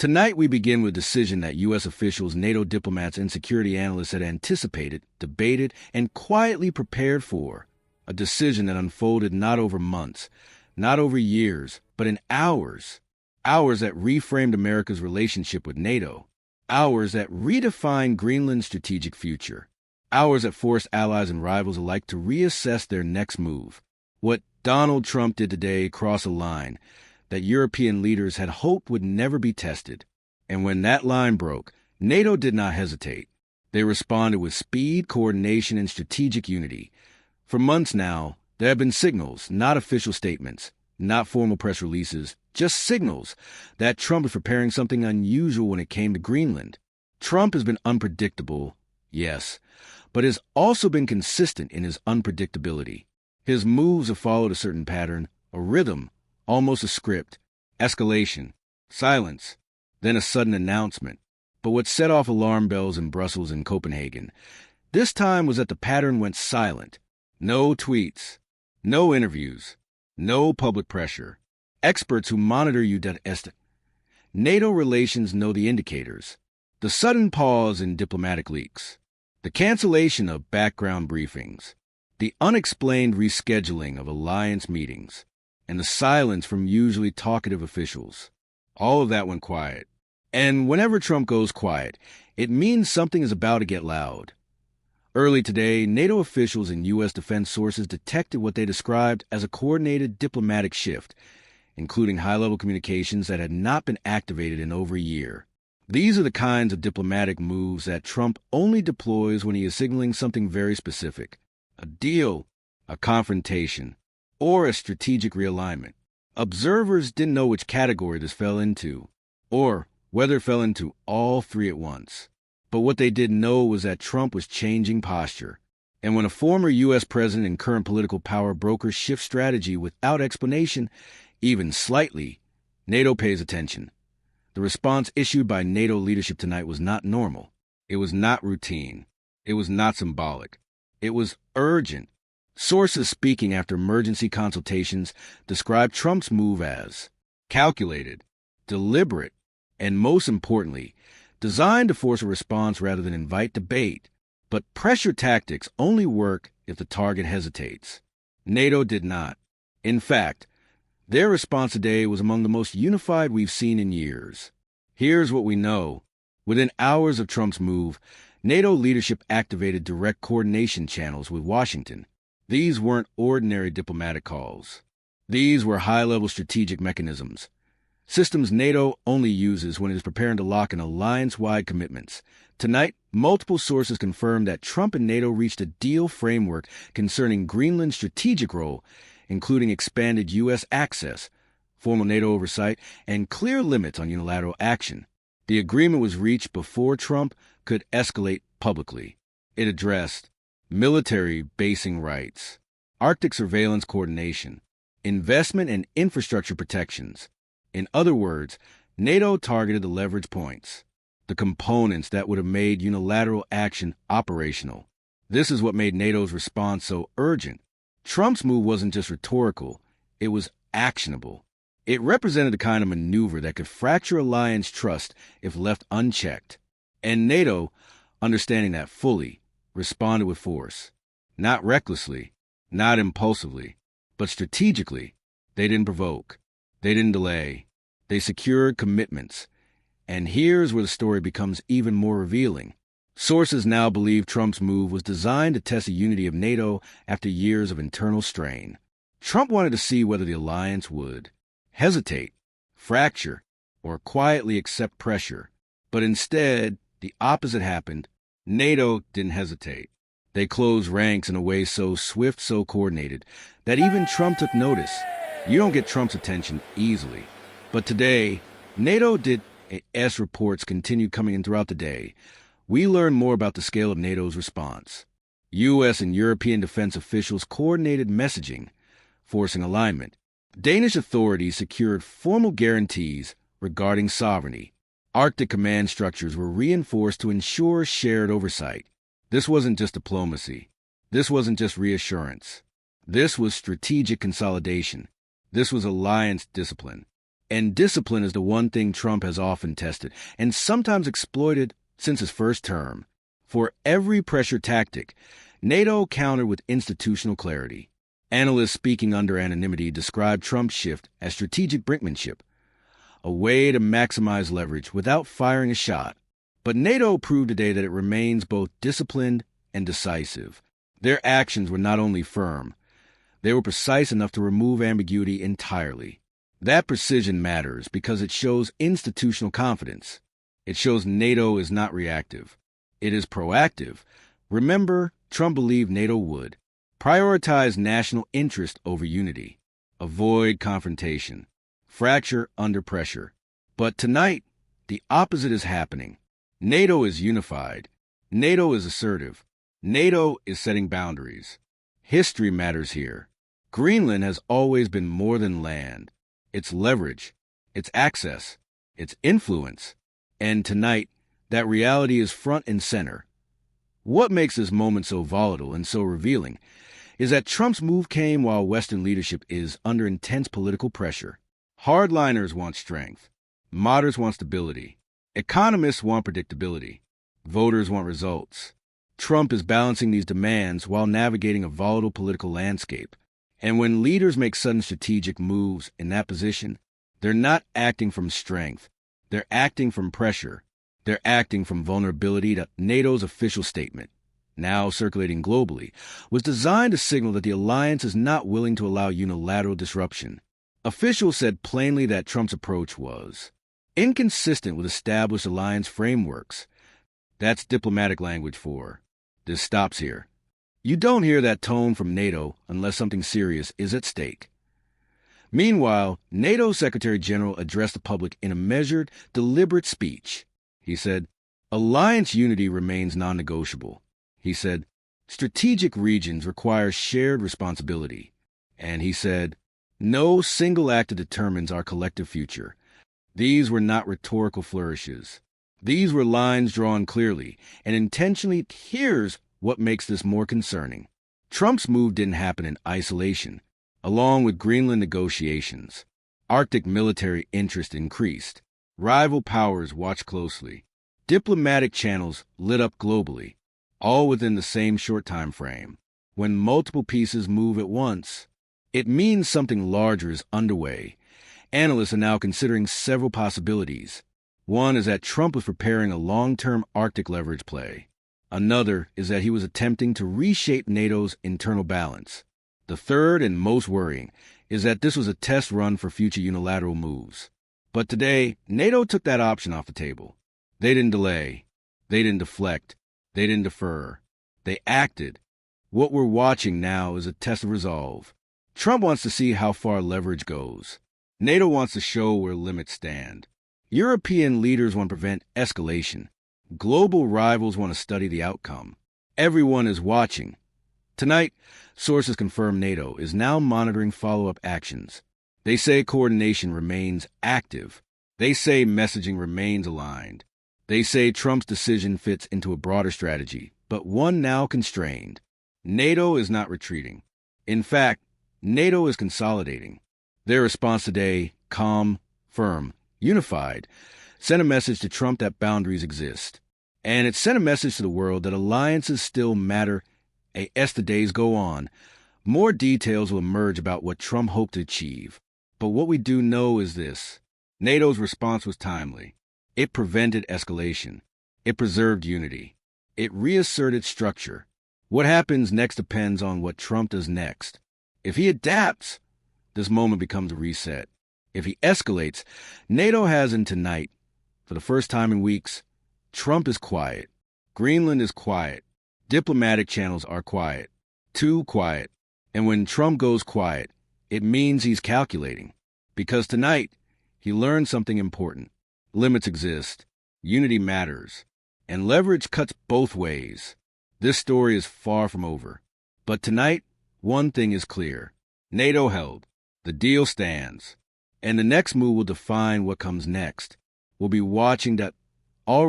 Tonight we begin with a decision that U.S. officials, NATO diplomats, and security analysts had anticipated, debated, and quietly prepared for. A decision that unfolded not over months, not over years, but in hours. Hours that reframed America's relationship with NATO. Hours that redefined Greenland's strategic future. Hours that forced allies and rivals alike to reassess their next move. What Donald Trump did today crossed a line that European leaders had hoped would never be tested. And when that line broke, NATO did not hesitate. They responded with speed, coordination, and strategic unity. For months now, there have been signals, not official statements, not formal press releases, just signals that Trump is preparing something unusual when it came to Greenland. Trump has been unpredictable, yes, but has also been consistent in his unpredictability. His moves have followed a certain pattern, a rhythm, almost a script. Escalation, silence, then a sudden announcement. But what set off alarm bells in Brussels and Copenhagen this time was that the pattern went silent. No tweets, no interviews, no public pressure. Experts who monitor NATO relations know the indicators. The sudden pause in diplomatic leaks, the cancellation of background briefings, the unexplained rescheduling of alliance meetings, and the silence from usually talkative officials. All of that went quiet. And whenever Trump goes quiet, it means something is about to get loud. Early today, NATO officials and U.S. defense sources detected what they described as a coordinated diplomatic shift, including high-level communications that had not been activated in over a year. These are the kinds of diplomatic moves that Trump only deploys when he is signaling something very specific: a deal, a confrontation, or a strategic realignment. Observers didn't know which category this fell into, or whether it fell into all three at once. But what they did know was that Trump was changing posture. And when a former U.S. president and current political power broker shifts strategy without explanation, even slightly, NATO pays attention. The response issued by NATO leadership tonight was not normal. It was not routine. It was not symbolic. It was urgent. Sources speaking after emergency consultations described Trump's move as calculated, deliberate, and most importantly, designed to force a response rather than invite debate. But pressure tactics only work if the target hesitates. NATO did not. In fact, their response today was among the most unified we've seen in years. Here's what we know. Within hours of Trump's move, NATO leadership activated direct coordination channels with Washington. These weren't ordinary diplomatic calls. These were high-level strategic mechanisms, systems NATO only uses when it is preparing to lock in alliance-wide commitments. Tonight, multiple sources confirmed that Trump and NATO reached a deal framework concerning Greenland's strategic role, including expanded U.S. access, formal NATO oversight, and clear limits on unilateral action. The agreement was reached before Trump could escalate publicly. It addressed military basing rights, Arctic surveillance coordination, investment and infrastructure protections. In other words, NATO targeted the leverage points, the components that would have made unilateral action operational. This is what made NATO's response so urgent. Trump's move wasn't just rhetorical, it was actionable. It represented the kind of maneuver that could fracture alliance trust if left unchecked. And NATO, understanding that fully, responded with force. Not recklessly, not impulsively, but strategically. They didn't provoke. They didn't delay. They secured commitments. And here's where the story becomes even more revealing. Sources now believe Trump's move was designed to test the unity of NATO after years of internal strain. Trump wanted to see whether the alliance would hesitate, fracture, or quietly accept pressure. But instead, the opposite happened. NATO didn't hesitate. They closed ranks in a way so swift, so coordinated, that even Trump took notice. You don't get Trump's attention easily. But today, NATO did, as reports continued coming in throughout the day, we learned more about the scale of NATO's response. U.S. and European defense officials coordinated messaging, forcing alignment. Danish authorities secured formal guarantees regarding sovereignty. Arctic command structures were reinforced to ensure shared oversight. This wasn't just diplomacy. This wasn't just reassurance. This was strategic consolidation. This was alliance discipline. And discipline is the one thing Trump has often tested and sometimes exploited since his first term. For every pressure tactic, NATO countered with institutional clarity. Analysts speaking under anonymity described Trump's shift as strategic brinkmanship, a way to maximize leverage without firing a shot. But NATO proved today that it remains both disciplined and decisive. Their actions were not only firm, they were precise enough to remove ambiguity entirely. That precision matters because it shows institutional confidence. It shows NATO is not reactive. It is proactive. Remember, Trump believed NATO would prioritize national interest over unity, avoid confrontation, fracture under pressure. But tonight, the opposite is happening. NATO is unified. NATO is assertive. NATO is setting boundaries. History matters here. Greenland has always been more than land. Its leverage, its access, its influence. And tonight, that reality is front and center. What makes this moment so volatile and so revealing is that Trump's move came while Western leadership is under intense political pressure. Hardliners want strength. Moderates want stability. Economists want predictability. Voters want results. Trump is balancing these demands while navigating a volatile political landscape. And when leaders make sudden strategic moves in that position, they're not acting from strength. They're acting from pressure. They're acting from vulnerability. That NATO's official statement, now circulating globally, was designed to signal that the alliance is not willing to allow unilateral disruption. Officials said plainly that Trump's approach was inconsistent with established alliance frameworks. That's diplomatic language for this stops here. You don't hear that tone from NATO unless something serious is at stake. Meanwhile, NATO Secretary General addressed the public in a measured, deliberate speech. He said, "Alliance unity remains non-negotiable." He said, "Strategic regions require shared responsibility." And he said, "No single act determines our collective future." These were not rhetorical flourishes. These were lines drawn clearly and intentionally. Here's what makes this more concerning. Trump's move didn't happen in isolation. Along with Greenland negotiations, Arctic military interest increased. Rival powers watched closely. Diplomatic channels lit up globally, all within the same short time frame. When multiple pieces move at once, it means something larger is underway. Analysts are now considering several possibilities. One is that Trump was preparing a long-term Arctic leverage play. Another is that he was attempting to reshape NATO's internal balance. The third and most worrying is that this was a test run for future unilateral moves. But today, NATO took that option off the table. They didn't delay. They didn't deflect. They didn't defer. They acted. What we're watching now is a test of resolve. Trump wants to see how far leverage goes. NATO wants to show where limits stand. European leaders want to prevent escalation. Global rivals want to study the outcome. Everyone is watching. Tonight, sources confirm NATO is now monitoring follow-up actions. They say coordination remains active. They say messaging remains aligned. They say Trump's decision fits into a broader strategy, but one now constrained. NATO is not retreating. In fact, NATO is consolidating. Their response today, calm, firm, unified, sent a message to Trump that boundaries exist. And it sent a message to the world that alliances still matter. As the days go on, more details will emerge about what Trump hoped to achieve. But what we do know is this. NATO's response was timely. It prevented escalation. It preserved unity. It reasserted structure. What happens next depends on what Trump does next. If he adapts, this moment becomes a reset. If he escalates, NATO has in tonight, for the first time in weeks, Trump is quiet. Greenland is quiet. Diplomatic channels are quiet. Too quiet. And when Trump goes quiet, it means he's calculating. Because tonight, he learned something important. Limits exist. Unity matters. And leverage cuts both ways. This story is far from over. But tonight, one thing is clear. NATO held. The deal stands. And the next move will define what comes next. We'll be watching that all